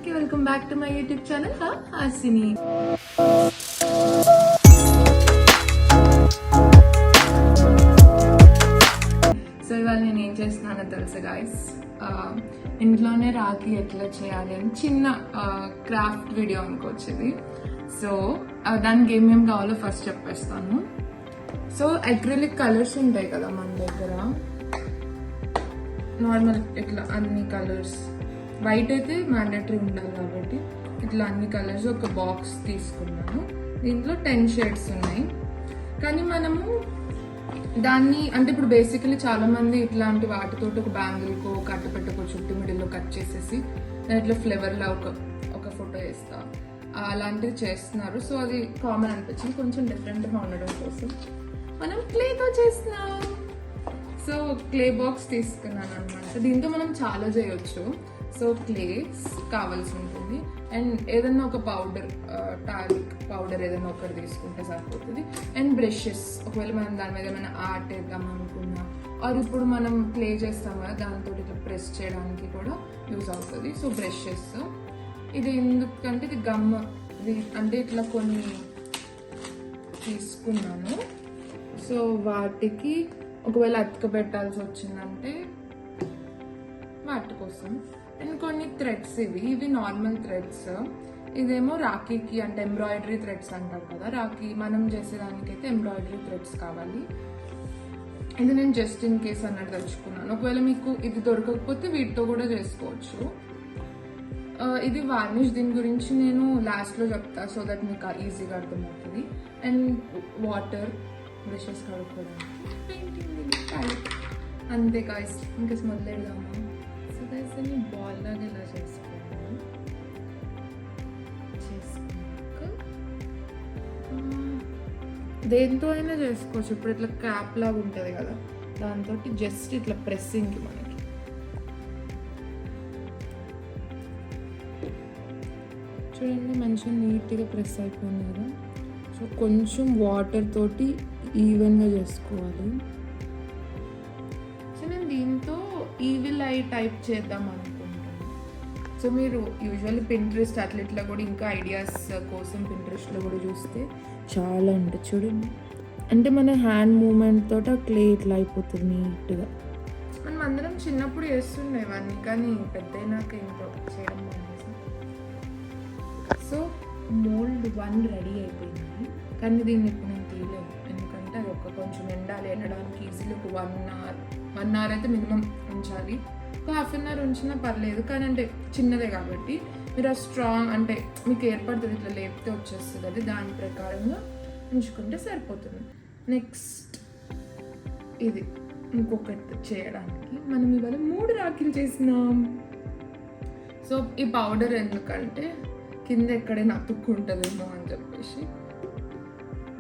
అందరికీ welcome back to my YouTube channel Hasini. So ఇవాళ నేను ఏం చేస్తున్నానో తెలుసు గాయస్, ఇంట్లోనే రాఖీ ఎట్లా చేయాలి అని చిన్న క్రాఫ్ట్ వీడియో అనుకోవచ్చేది. సో దానికి ఏమేమి కావాలో ఫస్ట్ చెప్పేస్తాను. సో అక్రిలిక్ కలర్స్ ఉంటాయి కదా మన దగ్గర, నార్మల్ ఇట్లా అన్ని కలర్స్, వైట్ అయితే మ్యాండేటరీ ఉండాలి కాబట్టి ఇట్లా అన్ని కలర్స్ ఒక బాక్స్ తీసుకున్నాను. దీంట్లో 10 షేడ్స్ ఉన్నాయి. కానీ మనము దాన్ని అంటే ఇప్పుడు బేసికలీ చాలా మంది ఇట్లాంటి వాటితో ఒక బ్యాంగిల్కో కట్ట పెట్టుకో చుట్టూ మిడిల్లో కట్ చేసేసి ఇట్లా ఫ్లేవర్లా ఒక ఫోటో వేస్తా అలాంటివి చేస్తున్నారు. సో అది కామన్ అనిపించింది, కొంచెం డిఫరెంట్గా ఉండడం కోసం మనం క్లేతో చేస్తున్నాం. సో క్లే బాక్స్ తీసుకున్నాను అనమాట. దీంతో మనం చాలా చేయొచ్చు. సో క్లే కావాల్సి ఉంటుంది అండ్ ఏదైనా ఒక పౌడర్, టాలిక్ పౌడర్ ఏదైనా ఒకటి తీసుకుంటే సరిపోతుంది. అండ్ బ్రషెస్, ఒకవేళ మనం దాని మీద ఏమైనా ఆర్ట్ వేద్దాం అనుకున్నా ఆర్ ఇప్పుడు మనం క్లే చేస్తాం కదా దాంతో ఇట్లా ప్రెస్ చేయడానికి కూడా యూజ్ అవుతుంది. సో బ్రషెస్, ఇది ఎందుకంటే ఇది గమ్, ఇది అంటే ఇట్లా కొన్ని తీసుకున్నాను. సో వాటికి ఒకవేళ అతక పెట్టాల్సి వచ్చిందంటే వాటి కోసం. అండ్ కొన్ని థ్రెడ్స్, ఇవి నార్మల్ థ్రెడ్స్. ఇదేమో రాఖీకి అంటే ఎంబ్రాయిడరీ థ్రెడ్స్ అంటారు కదా, రాఖీ మనం చేసేదానికైతే ఎంబ్రాయిడరీ థ్రెడ్స్ కావాలి. ఇది నేను జస్ట్ ఇన్ కేస్ అన్నట్టు తెచ్చుకున్నాను. ఒకవేళ మీకు ఇది దొరకకపోతే వీటితో కూడా చేసుకోవచ్చు. ఇది వార్నిష్, దీని గురించి నేను లాస్ట్లో చెప్తా సో దట్ మీకు ఈజీగా అర్థమవుతుంది. అండ్ వాటర్, బ్రషెస్ కడుక్కోవడానికి, పెయింటింగ్, అంతే గాయస్. ఇంకా మొదలెడదాము. సో గైస్ నేను బాల్ లాగా ఇలా చేసుకున్నాను. చేసుకున్నాక దేంతో అయినా చేసుకోవచ్చు. ఇప్పుడు ఇట్లా క్యాప్ లాగా ఉంటుంది కదా, దాంతో జస్ట్ ఇట్లా ప్రెస్సింగ్కి మనకి చూడండి మంచిగా నీట్గా ప్రెస్ అయిపోయింది కదా. సో కొంచెం వాటర్ తోటి ఈవెన్గా చేసుకోవాలి. సో నేను దీంతో ఈవిల్ ఐ టైప్ చేద్దాం అనుకుంటున్నాను. సో మీరు యూజువల్లీ పింట్రెస్ట్ అట్లా కూడా ఇంకా ఐడియాస్ కోసం పింట్రెస్ట్లో కూడా చూస్తే చాలా ఉంటుంది చూడండి. అంటే మన హ్యాండ్ మూమెంట్ తోటి ఆ క్లే ఇట్లా అయిపోతుంది నీట్గా. మనం అందరం చిన్నప్పుడు చేస్తుండేవన్నీ, కానీ పెద్ద అయినాక ఇంట్లో చేయడం మానేసి. సో మోల్డ్ 1 రెడీ అయిపోయింది, కానీ దీన్ని ఇప్పుడు నేను తీయలేను ఎందుకంటే అది కొంచెం ఎండాలి. ఎండడానికి ఈజీలో ఒక 1 అవర్ అయితే మినిమం ఉంచాలి. ఒక హాఫ్ అన్ అవర్ ఉంచినా పర్లేదు, కానీ అంటే చిన్నదే కాబట్టి మీరు ఆ స్ట్రాంగ్ అంటే మీకు ఏర్పడుతుంది, ఇట్లా లేపితే వచ్చేస్తుంది. అది దాని ప్రకారంగా ఉంచుకుంటే సరిపోతుంది. నెక్స్ట్ ఇది ఇంకొకటి చేయడానికి మనం ఇవాళ 3 రాఖీలు చేసినాం. సో ఈ పౌడర్ ఎందుకంటే కింద ఎక్కడైనా అతుక్కుంటుందేమో అని చెప్పేసి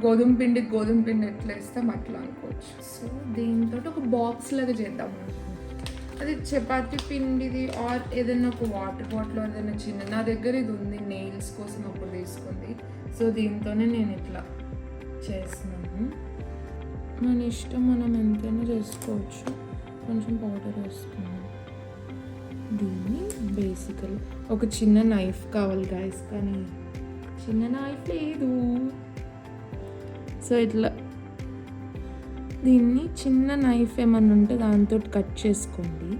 గోధుమ పిండి ఎట్లా వేస్తాం అట్లా అనుకోవచ్చు. సో దీంతో ఒక బాక్స్ లాగా చేద్దాం. అది చపాతీ పిండిది ఆర్ ఏదైనా ఒక వాటర్ బాటిల్ ఏదైనా చిన్న, నా దగ్గర ఇది ఉంది నెయిల్స్ కోసం అప్పుడు తీసుకుంది. సో దీంతోనే నేను ఇట్లా చేస్తున్నాను. మన ఇష్టం, మనం ఎంతైనా చేసుకోవచ్చు. కొంచెం పౌడర్ వేసుకున్నాను. దీన్ని బేసికలీ ఒక చిన్న నైఫ్ కావాలి గాయస్, కానీ చిన్న నైఫ్ లేదు. సో ఇట్లా దీన్ని చిన్న నైఫ్ ఏమన్నా ఉంటే దాంతో కట్ చేసుకోండి.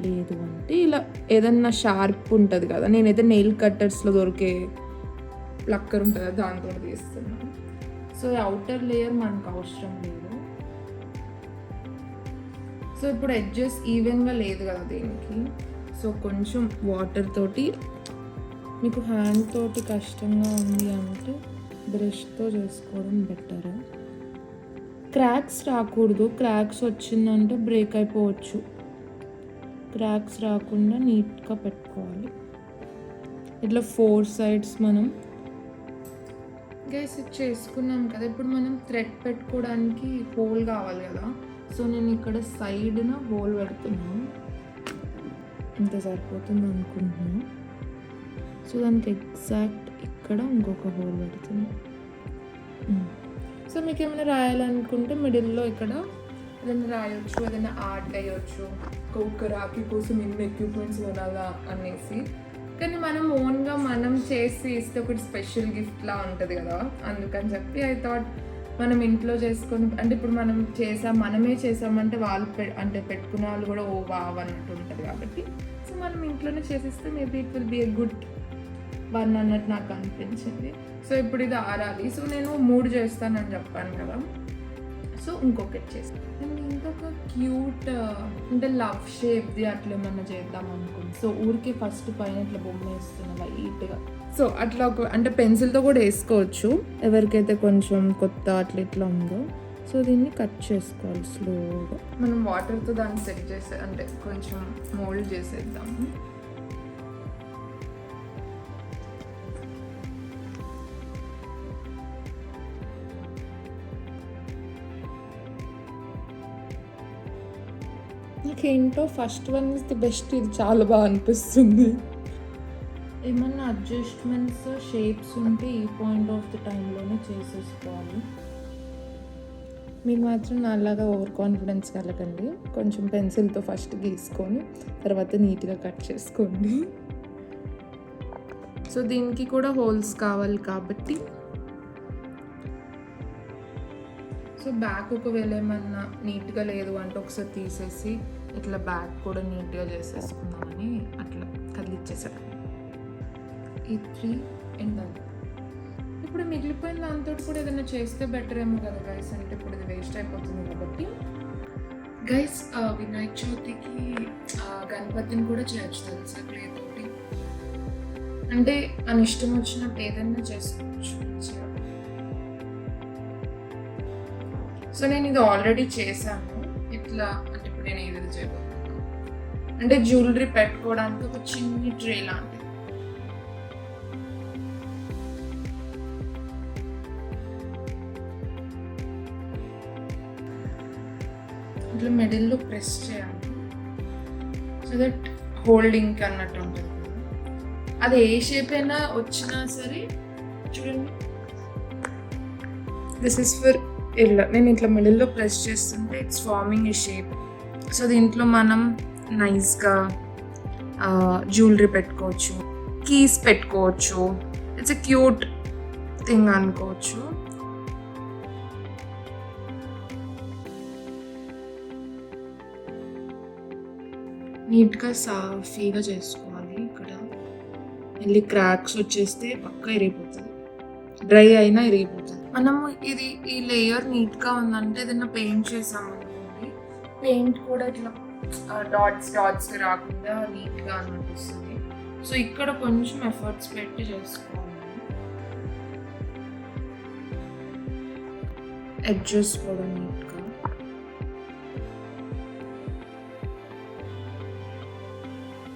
లేదు అంటే ఇలా ఏదన్నా షార్ప్ ఉంటుంది కదా, నేనైతే నెయిల్ కట్టర్స్లో దొరికే ప్లక్కర్ ఉంటుంది కదా దాంతో తీస్తున్నాను. సో అవుటర్ లేయర్ మనకు అవసరం లేదు. సో ఇప్పుడు ఎడ్జెస్ ఈవెన్గా లేదు కదా దీనికి. సో కొంచెం వాటర్ తోటి, మీకు హ్యాండ్ తోటి కష్టంగా ఉంది అంటే బ్రష్తో చేసుకోవడం బెటర్. క్రాక్స్ రాకూడదు, క్రాక్స్ వచ్చిందంటే బ్రేక్ అయిపోవచ్చు. క్రాక్స్ రాకుండా నీట్గా పెట్టుకోవాలి. ఇట్లా 4 సైడ్స్ మనం గైస్ చేసుకున్నాం కదా. ఇప్పుడు మనం థ్రెడ్ పెట్టుకోవడానికి హోల్ కావాలి కదా. సో నేను ఇక్కడ సైడ్న హోల్ పెడుతున్నాను, ఇంత సరిపోతుంది అనుకుంటున్నాను. సో దానికి ఎగ్జాక్ట్ ఇక్కడ ఇంకొక హోల్ పెడుతున్నాను. సో మీకు ఏమైనా రాయాలనుకుంటే మిడిల్లో ఇక్కడ ఏదైనా రాయొచ్చు, ఏదైనా ఆర్ట్ వేయచ్చు. ఒక రాఖీ కోసం ఎన్ని ఎక్విప్మెంట్స్ కొనాలా అనేసి కానీ మనం ఓన్గా మనం చేసి ఇస్తే ఒకటి స్పెషల్ గిఫ్ట్లా ఉంటుంది కదా, అందుకని చెప్పి ఐ థాట్ మనం ఇంట్లో చేసుకొని, అంటే ఇప్పుడు మనం మనమే చేసామంటే వాళ్ళు అంటే పెట్టుకునే వాళ్ళు కూడా ఓ వావ్ అన్నట్టు ఉంటుంది కాబట్టి, సో మనం ఇంట్లోనే చేసిస్తే maybe it will be a good one అన్నట్టు నాకు అనిపించింది. సో ఇప్పుడు ఇది ఆరాలి. సో నేను 3 చేస్తానని చెప్పాను కదా, సో ఇంకొకటి చేస్తాను. నేను ఇంకొక క్యూట్ అంటే లవ్ షేప్ది అట్లా ఏమన్నా చేద్దాం అనుకుంది. సో ఊరికి ఫస్ట్ పైన ఇట్లా బొమ్మ వేస్తున్నా వైట్గా. సో అట్లా అంటే పెన్సిల్తో కూడా వేసుకోవచ్చు ఎవరికైతే కొంచెం కొత్త అట్లా ఇట్లా ఉందో. సో దీన్ని కట్ చేసుకోవాలి స్లోగా. మనం వాటర్తో దాన్ని సెట్ చేసే అంటే కొంచెం మోల్డ్ చేసేద్దాము. నాకేంటో first one is the best. ఇది చాలా బాగా అనిపిస్తుంది. ఏమన్నా అడ్జస్ట్మెంట్స్ షేప్స్ ఉంటే ఈ పాయింట్ ఆఫ్ ది టైంలోనే చేసేసుకోవాలి. మీరు మాత్రం నాలాగా ఓవర్ కాన్ఫిడెన్స్ కలగండి. కొంచెం పెన్సిల్తో ఫస్ట్ గీసుకొని తర్వాత నీట్గా కట్ చేసుకోండి. సో దీనికి కూడా హోల్స్ కావాలి కాబట్టి, సో బ్యాక్ ఒకవేళ ఏమన్నా నీట్గా లేదు అంటే ఒకసారి తీసేసి ఇట్లా బ్యాక్ కూడా నీట్గా చేసేసుకుందామని అట్లా కదిలిచ్చేసాడు. ఈ 3 ఎండాలి. ఇప్పుడు మిగిలిపోయిన దాంతో కూడా ఏదైనా చేస్తే బెటర్ ఏమో కదా గైస్, అంటే ఇప్పుడు ఇది వేస్ట్ అయిపోతుంది కాబట్టి. గైస్ వినాయక చవితికి గణపతిని కూడా చేయొచ్చు తెలుసా క్లేతోటి. అంటే మన ఇష్టం వచ్చినట్టు ఏదైనా చేసుకోవచ్చు. సో నేను ఇది ఆల్రెడీ చేశాను ఇట్లా. అంటే ఇప్పుడు నేను ఏది చేయబోతున్నాను అంటే జ్యువెలరీ పెట్టుకోవడానికి ఒక చిన్ని ట్రే లాంటిది. ఇట్లా మిడిల్లో ప్రెస్ చేయాలి సో దట్ హోల్డింగ్ అన్నట్టు ఉంటుంది. అది ఏ షేప్ అయినా వచ్చినా సరే చూడండి. దిస్ ఇస్ ఫర్ ఇలా నేను ఇట్లా మిడిల్లో ప్రెస్ చేస్తుంటే it's farming A shape. So దీంట్లో మనం నైస్గా జ్యువెలరీ పెట్టుకోవచ్చు, కీస్ పెట్టుకోవచ్చు. ఇట్స్ ఎ క్యూట్ థింగ్ అనుకోవచ్చు. నీట్గా సాఫీగా చేసుకోవాలి. ఇక్కడ వెళ్ళి క్రాక్స్ వచ్చేస్తే పక్కా ఇరిగిపోతుంది, డ్రై అయినా ఇరిగిపోతుంది. మనము ఈ లేయర్ నీట్గా ఉందంటే ఏదైనా పెయింట్ చేసామనుకోండి, పెయింట్ కూడా ఇట్లా డాట్స్ రాకుండా నీట్గా అనిపిస్తుంది. సో ఇక్కడ కొంచెం ఎఫర్ట్స్ పెట్టి చేసుకోవాలి. ఎడ్జెస్ కూడా నీట్గా.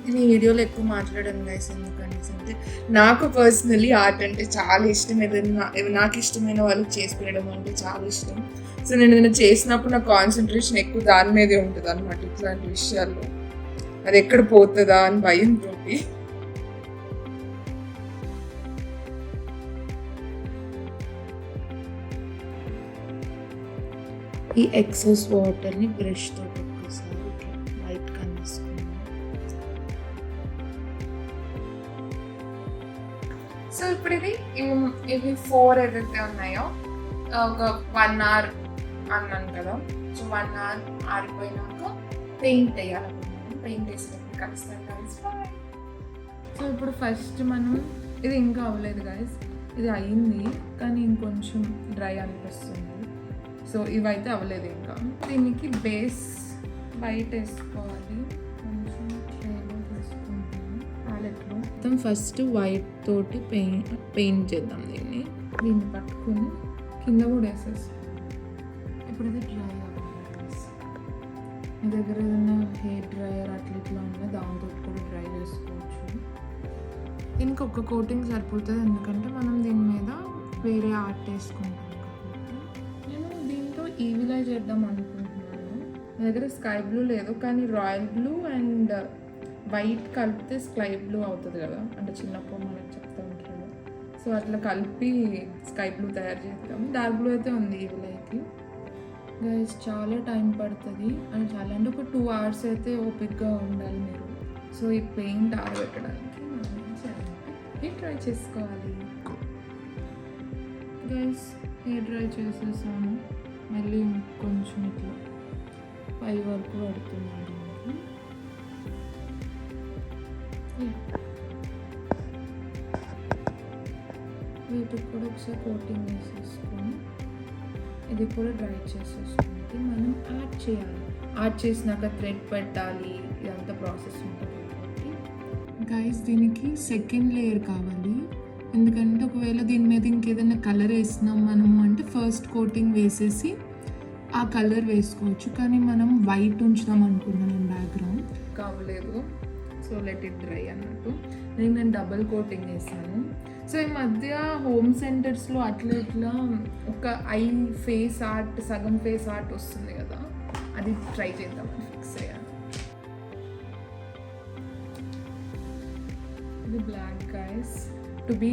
నేను ఈ వీడియోలో ఎక్కువ మాట్లాడాను గైస్, ఎందుకంటే నాకు పర్సనలీ ఆర్ట్ అంటే చాలా ఇష్టం. ఏదైనా నాకు ఇష్టమైన వాళ్ళకి చేసి పెట్టడం అంటే చాలా ఇష్టం. సో నేను ఏదైనా చేసినప్పుడు నా కాన్సన్ట్రేషన్ ఎక్కువ దాని మీదే ఉంటుంది అనమాట. ఇట్లాంటి విషయాల్లో అది ఎక్కడ పోతుందా అని భయంతో. ఈ ఎక్సెస్ వాటర్ని బ్రష్తో ఒక్కసారి వైట్ కనిపిస్తుంది. సో ఇప్పుడు ఇవి 4 ఏదైతే ఉన్నాయో ఒక 1 hour అన్నాను కదా. సో 1 hour ఆరిపోయినాక పెయింట్ వేయాలనుకుంటున్నాను. పెయింట్ వేసినప్పుడు కలుస్తాను గైస్. సో ఇప్పుడు ఫస్ట్ మనం ఇది ఇంకా అవ్వలేదు గైస్, ఇది అయ్యింది కానీ ఇంకొంచెం డ్రై అనిపిస్తుంది. సో ఇవైతే అవ్వలేదు ఇంకా. దీనికి బేస్ వైట్ వేసుకోవాలి. కొంచెం ట్రేలో తీసుకుంటాను ప్యాలెట్లో. మొత్తం ఫస్ట్ వైట్ తోటి పెయింట్ చేద్దాం. దీన్ని పట్టుకొని కింద కూడా వేసేస్తాం. ఇప్పుడు ఇది డ్రై అవ్వాలి. మీ దగ్గర ఏదైనా హెయిర్ డ్రైయర్ అట్లా ఇట్లా ఉంటే దాంతో కూడా డ్రై చేసుకోవచ్చు. దీనికి ఒక కోటింగ్ సరిపోతుంది, ఎందుకంటే మనం దీని మీద వేరే ఆర్ట్ వేసుకుంటాం. ఈవిలా చేద్దాం అనుకుంటున్నాను. నా దగ్గర స్కై బ్లూ లేదు, కానీ రాయల్ బ్లూ అండ్ వైట్ కలిపితే స్కై బ్లూ అవుతుంది కదా, అంటే చిన్నప్పుడు మనకు చెప్తూ ఉంటారు. సో అట్లా కలిపి స్కై బ్లూ తయారు చేద్దాం. డార్క్ బ్లూ అయితే ఉంది ఈవిలాకి గైస్. చాలా టైం పడుతుంది అని చాలా అంటే ఒక 2 hours అయితే ఓపిక్గా ఉండాలి మీరు. సో ఈ పెయింట్ ఆరబెట్టడానికి డ్రై చేసుకోవాలి. గైస్ హెయిర్ డ్రై చేసేసాను. మళ్ళీ కొంచెం ఇట్లా పై వరకు పడుతున్నాను. వీటికి కూడా ఒకసారి కోటింగ్ వేసేసుకొని ఇది కూడా డ్రై చేసేసుకుంటే మనం యాడ్ చేయాలి. యాడ్ చేసినాక థ్రెడ్ పెట్టాలి, ఇదంతా ప్రాసెస్ ఉంటుంది. గైస్ దీనికి సెకండ్ లేయర్ కావాలి. ఎందుకంటే ఒకవేళ దీని మీద ఇంకేదైనా కలర్ వేసినాం మనము అంటే ఫస్ట్ కోటింగ్ వేసేసి ఆ కలర్ వేసుకోవచ్చు. కానీ మనం వైట్ ఉంచుదాం అనుకున్నాను నేను, బ్యాక్గ్రౌండ్ కావలేదు. సో లెట్ ఇట్ డ్రై అన్నట్టు నేను డబల్ కోటింగ్ వేసాను. సో ఈ మధ్య హోమ్ సెంటర్స్లో అట్లా ఇట్లా ఒక ఐ ఫేస్ ఆర్ట్, సగం ఫేస్ ఆర్ట్ వస్తుంది కదా, అది ట్రై చేద్దామని ఫిక్స్ అయ్యాను. ఇది బ్లాక్ గైస్. టు బీ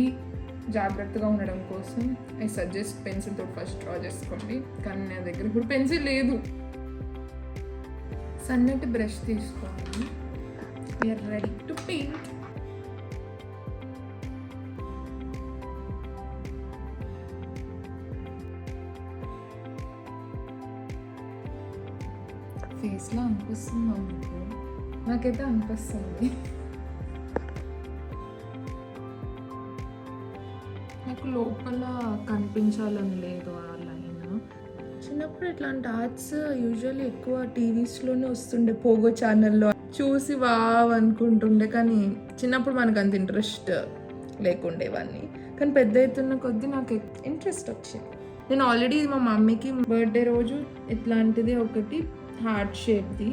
జాగ్రత్తగా ఉండడం కోసం ఐ సజెస్ట్ పెన్సిల్ తోటి ఫస్ట్ డ్రా చేసుకోండి. కానీ నా దగ్గర ఇప్పుడు పెన్సిల్ లేదు. సన్నటి బ్రష్ తీసుకోవాలి. We're ready to paint. ఫేస్లో అనిపిస్తుంది అమ్మకు, నాకైతే అనిపిస్తుంది. నాకు లోపల కనిపించాలని లేదు ఆ లైన్. చిన్నప్పుడు ఇట్లాంటి ఆర్ట్స్ యూజువల్లీ ఎక్కువ టీవీస్లోనే వస్తుండే, పోగో ఛానల్లో చూసి వావ్ అనుకుంటుండే. కానీ చిన్నప్పుడు మనకు అంత ఇంట్రెస్ట్ లేకుండేవన్నీ. కానీ పెద్ద అవుతున్న కొద్దీ నాకు ఇంట్రెస్ట్ వచ్చింది. నేను ఆల్రెడీ మా మమ్మీకి బర్త్డే రోజు ఇట్లాంటిది ఒకటి హార్ట్ షేప్ది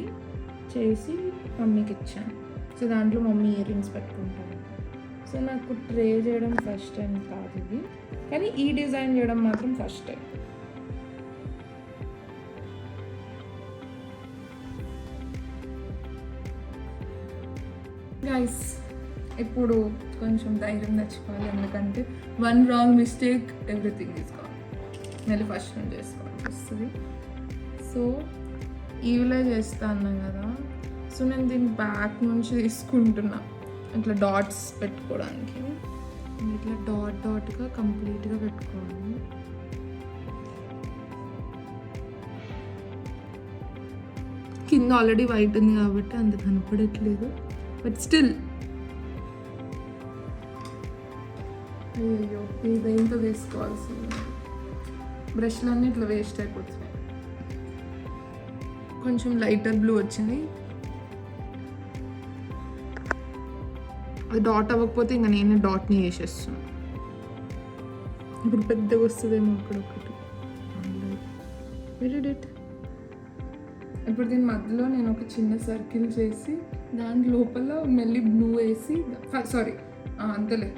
చేసి మమ్మీకి ఇచ్చాను. సో దాంట్లో మమ్మీ ఇయర్ రింగ్స్ పెట్టుకుంటాను. సో నాకు ట్రే చేయడం ఫస్ట్ టైం కాదు ఇది, కానీ ఈ డిజైన్ చేయడం మాత్రం ఫస్ట్ టైం. గైస్ ఇప్పుడు కొంచెం ధైర్యం తెచ్చుకోవాలి. ఎందుకంటే వన్ రాంగ్ మిస్టేక్ ఎవ్రీథింగ్ తీసుకోవాలి. మళ్ళీ ఫస్ట్ నుంచి చేసుకోవాల్సి వస్తుంది. సో ఈవిలే చేస్తా అన్నా కదా, సో నేను దీన్ని బ్యాక్ నుంచి తీసుకుంటున్నా ఇట్లా డాట్స్ పెట్టుకోవడానికి. ఇట్లా డాట్ డాట్గా కంప్లీట్గా పెట్టుకోవాలి. కింద ఆల్రెడీ వైట్ ఉంది కాబట్టి అంత కనపడట్లేదు, బట్ స్టిల్. అయ్యో ఇదేంటో వేసుకోవాల్సింది. బ్రష్లన్నీ ఇట్లా వేస్ట్ అయిపోతున్నాయి. కొంచెం లైటర్ బ్లూ వచ్చింది. అది డాట్ అవ్వకపోతే ఇంకా నేను డాట్ని వేసేస్తాను. ఇప్పుడు పెద్దగా వస్తుందేమో అక్కడ ఒకటి. ఇప్పుడు దీని మధ్యలో నేను ఒక చిన్న సర్కిల్ చేసి దాని లోపల మళ్ళీ బ్లూ వేసి, సారీ అంతలే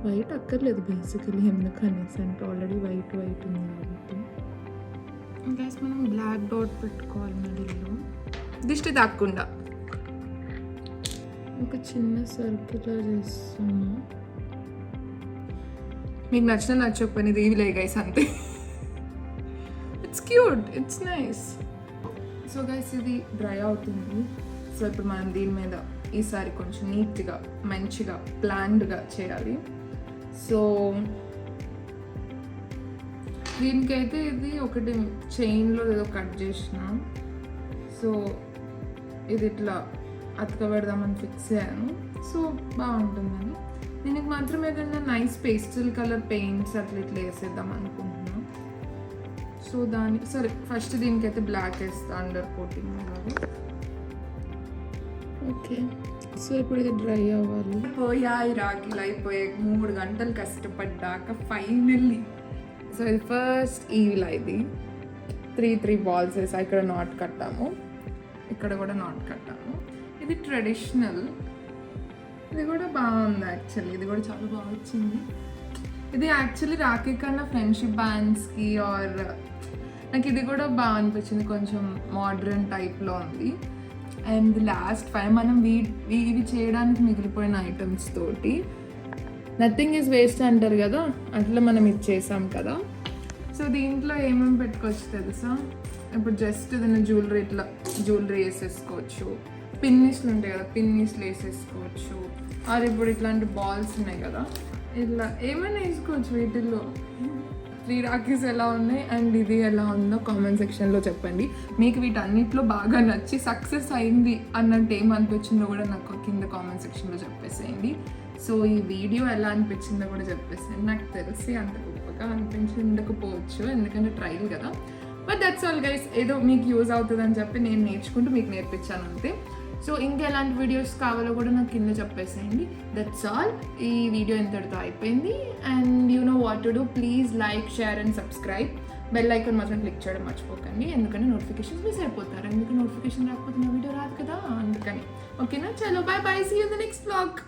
వైట్ అక్కర్లేదు బేసికలీ, ఎందుకనేసి అంటే ఆల్రెడీ వైట్ ఉంది కాబట్టి. ఇంకా మనం బ్లాక్ డాట్ పెట్టుకోవాలి మిడిల్లో, దిష్టి తాకుండా. ఒక చిన్న సర్కిల్ చేస్తున్నా. మీకు నచ్చకపోయినా ఇది ఇవి గైస్ అంతే. It's cute, it's nice. So guys ఇది డ్రై అవుతుంది. సో ఇప్పుడు మనం దీని మీద ఈసారి కొంచెం నీట్గా మంచిగా ప్లాన్డ్గా చేయాలి. సో దీనికైతే ఇది ఒకటి చైన్లో ఏదో కట్ చేసిన, సో ఇది ఇట్లా అతకబెడదామని ఫిక్స్ అయ్యాను. సో బాగుంటుందని. దీనికి మాత్రం ఏదైనా నైస్ పేస్టల్ కలర్ పెయింట్స్ అట్లా ఇట్లా వేసేద్దాం అనుకుంటున్నాను. సో దానికి సరే ఫస్ట్ దీనికైతే బ్లాక్ వేస్తా అండర్ కోటింగ్ అలాగే. ఓకే సో ఇప్పుడు ఇది డ్రై అవ్వాలి. పోయాయి రాఖీలు అయిపోయాయి 3 గంటలు కష్టపడ్డాక ఫైనల్లీ. సో ఇది ఫస్ట్ ఈవిలా, ఇది 3 బాల్స్ వేసా. ఇక్కడ నాట్ కట్టాము, ఇక్కడ కూడా నాట్ కట్టాము. ఇది ట్రెడిషనల్, ఇది కూడా బాగుంది యాక్చువల్లీ. ఇది కూడా చాలా బాగా వచ్చింది. ఇది యాక్చువల్లీ రాఖీ కన్నా ఫ్రెండ్షిప్ బ్యాండ్స్కి ఆర్ నాకు ఇది కూడా బాగా అనిపించింది, కొంచెం మోడ్రన్ టైప్లో ఉంది. అండ్ లాస్ట్ 5 మనం ఇవి చేయడానికి మిగిలిపోయిన ఐటమ్స్ తోటి నథింగ్ ఈజ్ వేస్ట్ అంటారు కదా, అట్లా మనం ఇది చేసాం కదా. సో దీంట్లో ఏమేమి పెట్టుకోవచ్చు తెలుసా? ఇప్పుడు జస్ట్ ఏదైనా జ్యువెలరీ ఇట్లా జ్యువెలరీ వేసేసుకోవచ్చు. పిన్నీస్లు ఉంటాయి కదా, పిన్నీస్లు వేసేసుకోవచ్చు. అది ఇప్పుడు ఇట్లాంటి బాల్స్ ఉన్నాయి కదా, ఇట్లా ఏమైనా వేసుకోవచ్చు వీటిల్లో. 3 రాఖీస్ ఎలా ఉన్నాయి అండ్ ఇది ఎలా ఉందో కామెంట్ సెక్షన్లో చెప్పండి. మీకు వీటన్నిటిలో బాగా నచ్చి సక్సెస్ అయింది అన్నట్టు ఏమనిపించిందో కూడా నాకు కింద కామెంట్ సెక్షన్లో చెప్పేసేయండి. సో ఈ వీడియో ఎలా అనిపించిందో కూడా చెప్పేసేయండి. నాకు తెలిసి అంత గొప్పగా అనిపించకపోవచ్చు, ఎందుకంటే ట్రయల్ కదా. బట్ దట్స్ ఆల్ గైస్, ఏదో మీకు యూజ్ అవుతుందని చెప్పి నేను నేర్చుకుంటూ మీకు నేర్పించాను అంతే. సో ఇంకెలాంటి వీడియోస్ కావాలో కూడా నాకు కింద చెప్పేసేయండి. That's all. ఈ వీడియో ఎంతటితో అయిపోయింది. And you know what to do, please like, share and subscribe. Bell icon మాత్రం క్లిక్ చేయడం మర్చిపోకండి, ఎందుకంటే నోటిఫికేషన్స్ మిస్ అయిపోతారు. ఎందుకంటే నోటిఫికేషన్ రాకపోతే నా వీడియో రాదు కదా, అందుకని. ఓకేనా? చలో bye bye, see you in the next vlog.